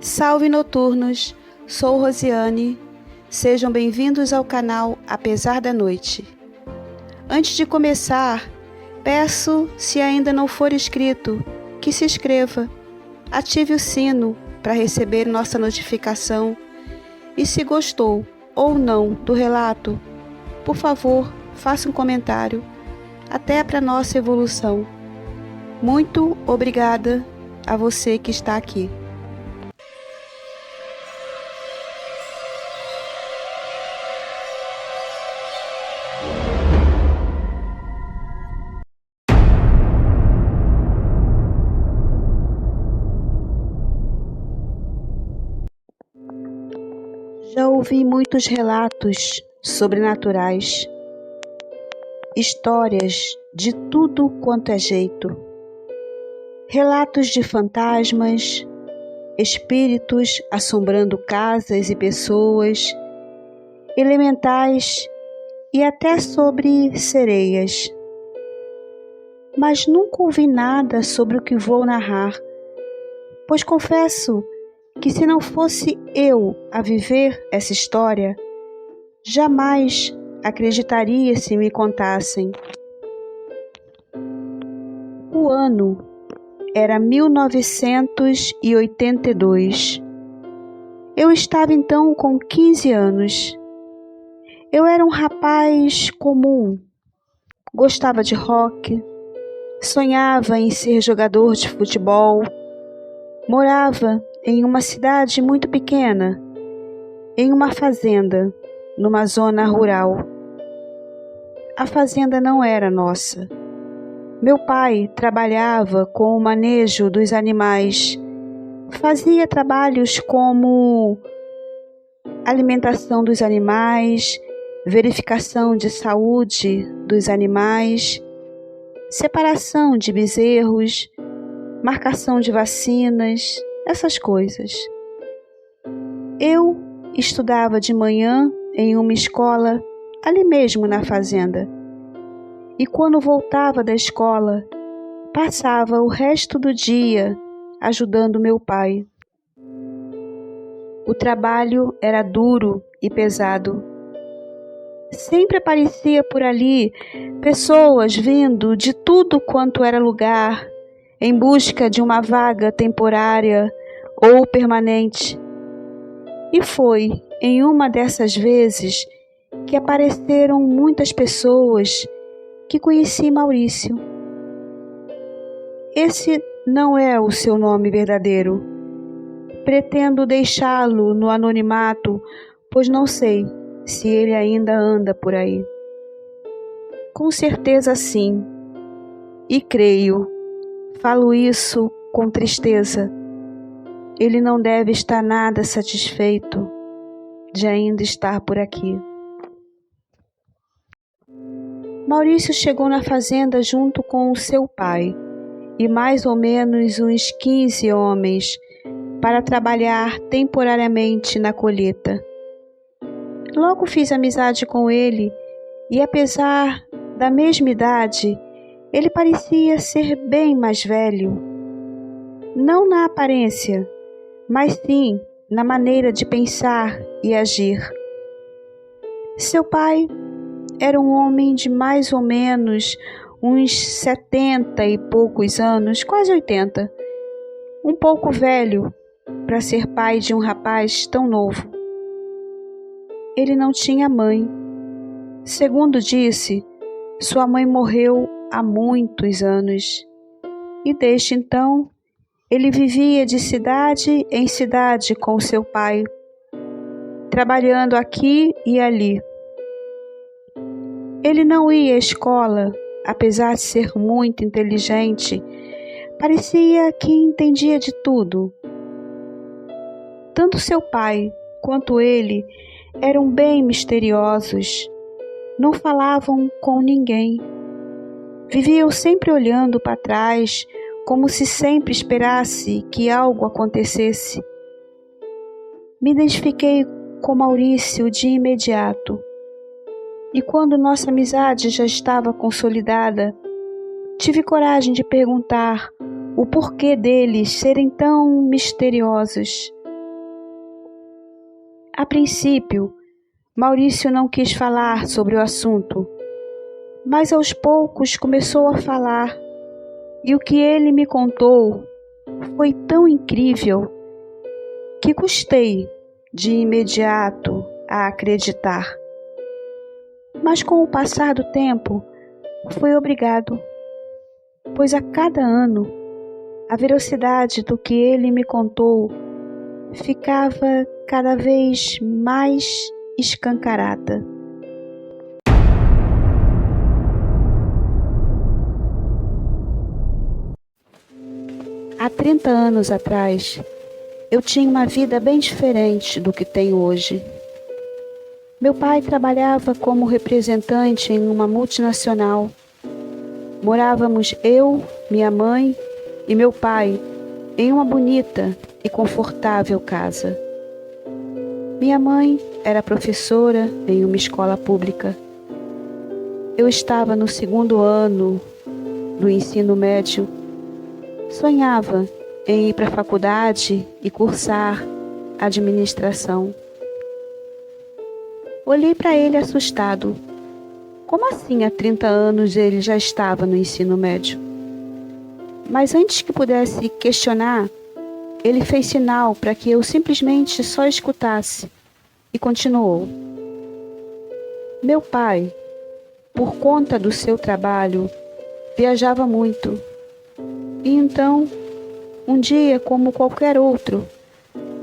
Salve noturnos, sou Rosiane, sejam bem-vindos ao canal Apesar da Noite. Antes de começar, peço, se ainda não for inscrito, que se inscreva, ative o sino para receber nossa notificação e se gostou ou não do relato, por favor, faça um comentário, até para nossa evolução. Muito obrigada a você que está aqui. Já ouvi muitos relatos sobrenaturais, histórias de tudo quanto é jeito, relatos de fantasmas, espíritos assombrando casas e pessoas, elementais e até sobre sereias. Mas nunca ouvi nada sobre o que vou narrar, pois confesso que se não fosse eu a viver essa história, jamais acreditaria se me contassem. O ano era 1982. Eu estava então com 15 anos. Eu era um rapaz comum, gostava de rock, sonhava em ser jogador de futebol, morava em uma cidade muito pequena, em uma fazenda, numa zona rural. A fazenda não era nossa. Meu pai trabalhava com o manejo dos animais, fazia trabalhos como alimentação dos animais, verificação de saúde dos animais, separação de bezerros, marcação de vacinas, essas coisas. Eu estudava de manhã em uma escola ali mesmo na fazenda. E quando voltava da escola, passava o resto do dia ajudando meu pai. O trabalho era duro e pesado. Sempre aparecia por ali pessoas vindo de tudo quanto era lugar, em busca de uma vaga temporária ou permanente. E foi em uma dessas vezes que apareceram muitas pessoas que conheci Maurício. Esse não é o seu nome verdadeiro. Pretendo deixá-lo no anonimato, pois não sei se ele ainda anda por aí. Com certeza sim, e creio. Falo isso com tristeza. Ele não deve estar nada satisfeito de ainda estar por aqui. Maurício chegou na fazenda junto com o seu pai e mais ou menos uns 15 homens para trabalhar temporariamente na colheita. Logo fiz amizade com ele e, apesar da mesma idade, ele parecia ser bem mais velho, não na aparência, mas sim na maneira de pensar e agir. Seu pai era um homem de mais ou menos uns 70 e poucos anos, quase 80, um pouco velho para ser pai de um rapaz tão novo. Ele não tinha mãe. Segundo disse, sua mãe morreu há muitos anos, e desde então ele vivia de cidade em cidade com seu pai, trabalhando aqui e ali. Ele não ia à escola, apesar de ser muito inteligente, parecia que entendia de tudo. Tanto seu pai quanto ele eram bem misteriosos, não falavam com ninguém. Viviam sempre olhando para trás, como se sempre esperasse que algo acontecesse. Me identifiquei com Maurício de imediato. E quando nossa amizade já estava consolidada, tive coragem de perguntar o porquê deles serem tão misteriosos. A princípio, Maurício não quis falar sobre o assunto, mas aos poucos começou a falar, e o que ele me contou foi tão incrível que custei de imediato a acreditar. Mas com o passar do tempo, fui obrigado, pois a cada ano a veracidade do que ele me contou ficava cada vez mais escancarada. Há 30 anos atrás, eu tinha uma vida bem diferente do que tenho hoje. Meu pai trabalhava como representante em uma multinacional. Morávamos eu, minha mãe e meu pai em uma bonita e confortável casa. Minha mãe era professora em uma escola pública. Eu estava no 2º ano do ensino médio. Sonhava em ir para a faculdade e cursar administração. Olhei para ele assustado. Como assim há 30 anos ele já estava no ensino médio? Mas antes que pudesse questionar, ele fez sinal para que eu simplesmente só escutasse e continuou. Meu pai, por conta do seu trabalho, viajava muito. E então, um dia, como qualquer outro,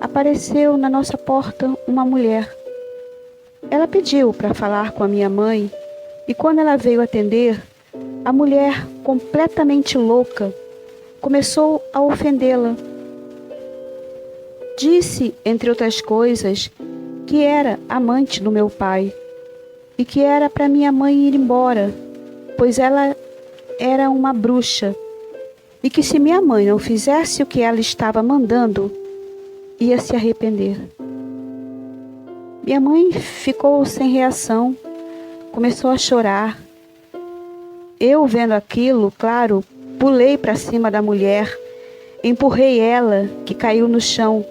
apareceu na nossa porta uma mulher. Ela pediu para falar com a minha mãe e quando ela veio atender, a mulher, completamente louca, começou a ofendê-la. Disse, entre outras coisas, que era amante do meu pai e que era para minha mãe ir embora, pois ela era uma bruxa e que se minha mãe não fizesse o que ela estava mandando, ia se arrepender. Minha mãe ficou sem reação, começou a chorar. Eu, vendo aquilo, claro, pulei para cima da mulher, empurrei ela, que caiu no chão.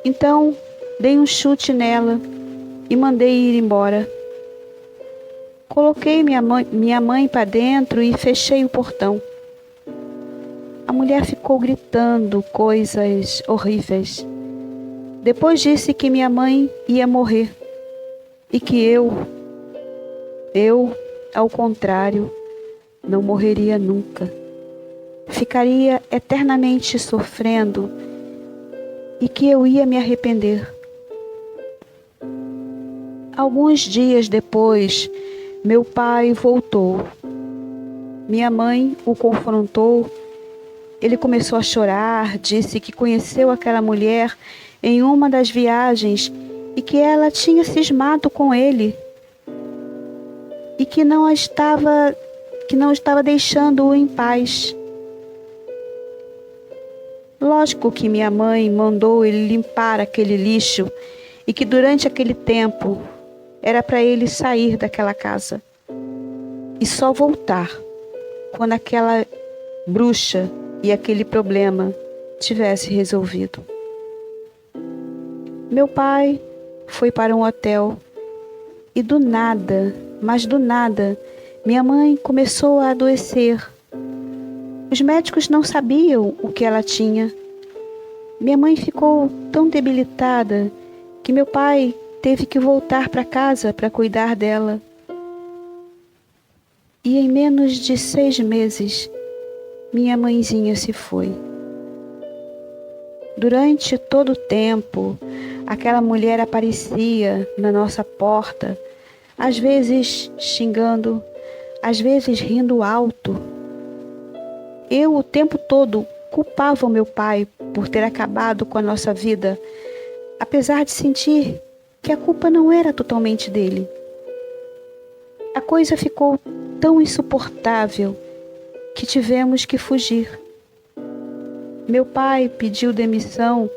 Então, dei um chute nela e mandei ir embora. Coloquei minha mãe para dentro e fechei o portão. A mulher ficou gritando coisas horríveis. Depois disse que minha mãe ia morrer e que eu, ao contrário, não morreria nunca. Ficaria eternamente sofrendo e que eu ia me arrepender. Alguns dias depois, meu pai voltou. Minha mãe o confrontou. Ele começou a chorar, disse que conheceu aquela mulher em uma das viagens e que ela tinha cismado com ele e que não estava deixando-o em paz. Lógico que minha mãe mandou ele limpar aquele lixo e que durante aquele tempo era para ele sair daquela casa e só voltar quando aquela bruxa e aquele problema tivesse resolvido. Meu pai foi para um hotel e do nada, mas do nada, minha mãe começou a adoecer. Os médicos não sabiam o que ela tinha. Minha mãe ficou tão debilitada que meu pai teve que voltar para casa para cuidar dela. E em menos de 6 meses, minha mãezinha se foi. Durante todo o tempo, aquela mulher aparecia na nossa porta, às vezes xingando, às vezes rindo alto. Eu, o tempo todo, culpava o meu pai por ter acabado com a nossa vida, apesar de sentir que a culpa não era totalmente dele. A coisa ficou tão insuportável que tivemos que fugir. Meu pai pediu demissão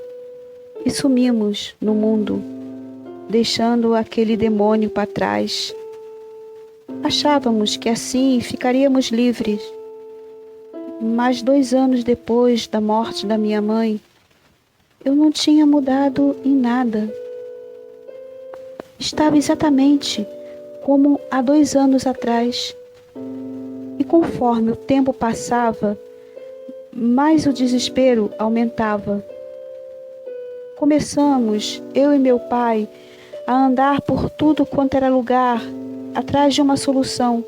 e sumimos no mundo, deixando aquele demônio para trás. Achávamos que assim ficaríamos livres. Mas 2 anos depois da morte da minha mãe, eu não tinha mudado em nada. Estava exatamente como há 2 anos atrás. E conforme o tempo passava, mais o desespero aumentava. Começamos, eu e meu pai, a andar por tudo quanto era lugar, atrás de uma solução.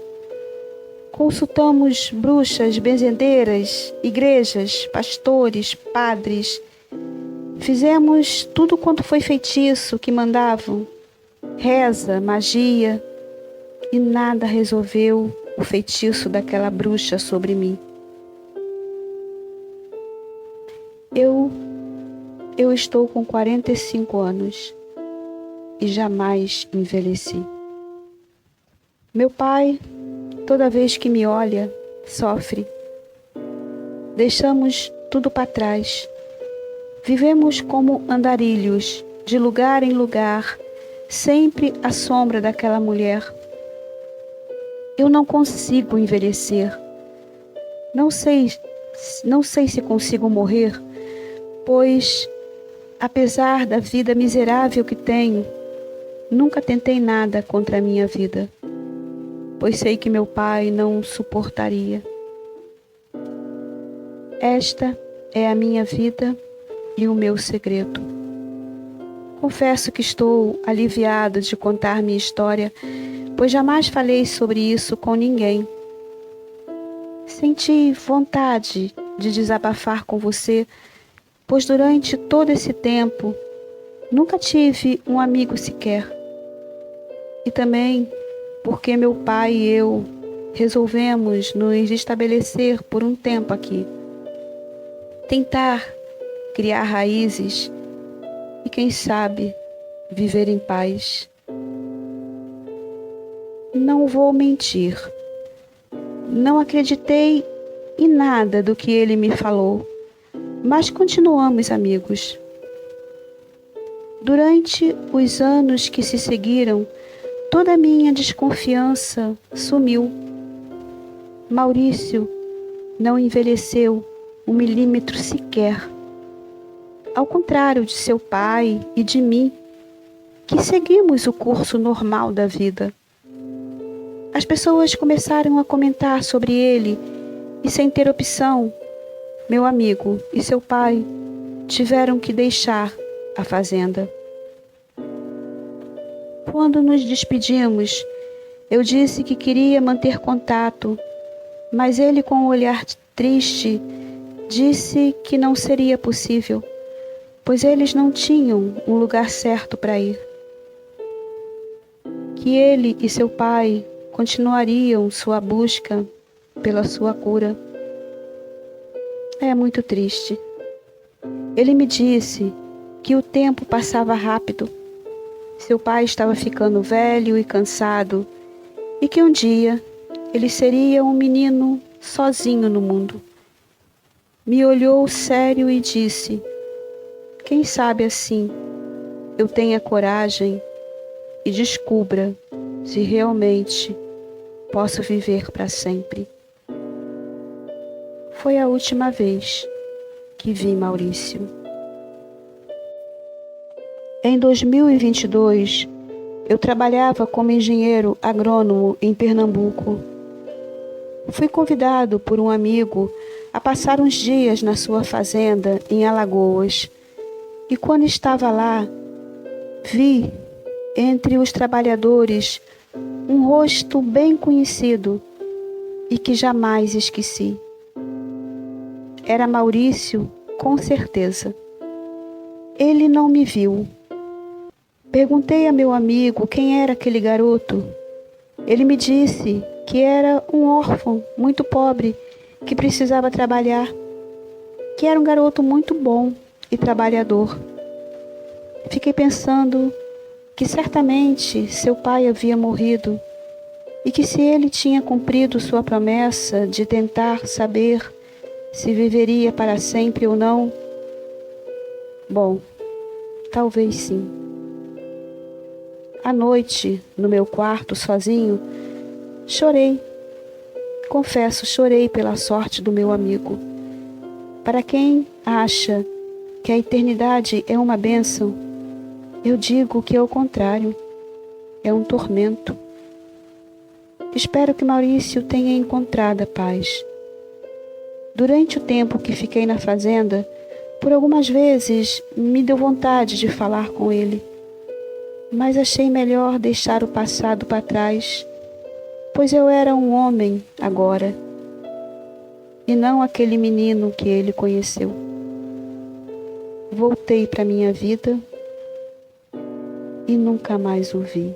Consultamos bruxas, benzedeiras, igrejas, pastores, padres. Fizemos tudo quanto foi feitiço que mandavam, reza, magia, e nada resolveu o feitiço daquela bruxa sobre mim. Eu estou com 45 anos e jamais envelheci. Meu pai, toda vez que me olha, sofre. Deixamos tudo para trás. Vivemos como andarilhos, de lugar em lugar, sempre à sombra daquela mulher. Eu não consigo envelhecer. Não sei se consigo morrer, pois, apesar da vida miserável que tenho, nunca tentei nada contra a minha vida, pois sei que meu pai não suportaria. Esta é a minha vida e o meu segredo. Confesso que estou aliviado de contar minha história, pois jamais falei sobre isso com ninguém. Senti vontade de desabafar com você, pois durante todo esse tempo nunca tive um amigo sequer. E também porque meu pai e eu resolvemos nos estabelecer por um tempo aqui. Tentar criar raízes e, quem sabe, viver em paz. Não vou mentir. Não acreditei em nada do que ele me falou, mas continuamos amigos. Durante os anos que se seguiram, toda a minha desconfiança sumiu. Maurício não envelheceu 1 milímetro sequer. Ao contrário de seu pai e de mim, que seguimos o curso normal da vida. As pessoas começaram a comentar sobre ele e, sem ter opção, meu amigo e seu pai tiveram que deixar a fazenda. Quando nos despedimos, eu disse que queria manter contato, mas ele, com um olhar triste, disse que não seria possível, pois eles não tinham um lugar certo para ir. Que ele e seu pai continuariam sua busca pela sua cura. É muito triste. Ele me disse que o tempo passava rápido. Seu pai estava ficando velho e cansado e que um dia ele seria um menino sozinho no mundo. Me olhou sério e disse: quem sabe assim eu tenha coragem e descubra se realmente posso viver para sempre. Foi a última vez que vi Maurício. Em 2022, eu trabalhava como engenheiro agrônomo em Pernambuco. Fui convidado por um amigo a passar uns dias na sua fazenda em Alagoas. E quando estava lá, vi entre os trabalhadores um rosto bem conhecido e que jamais esqueci. Era Maurício, com certeza. Ele não me viu. Perguntei a meu amigo quem era aquele garoto. Ele me disse que era um órfão muito pobre que precisava trabalhar, que era um garoto muito bom e trabalhador. Fiquei pensando que certamente seu pai havia morrido e que se ele tinha cumprido sua promessa de tentar saber se viveria para sempre ou não, bom, talvez sim. À noite, no meu quarto sozinho, chorei. Confesso, chorei pela sorte do meu amigo. Para quem acha que a eternidade é uma bênção, eu digo que é o contrário. é um tormento. Espero que Maurício tenha encontrado a paz. Durante o tempo que fiquei na fazenda, por algumas vezes me deu vontade de falar com ele, mas achei melhor deixar o passado para trás, pois eu era um homem agora, e não aquele menino que ele conheceu. Voltei para minha vida e nunca mais o vi.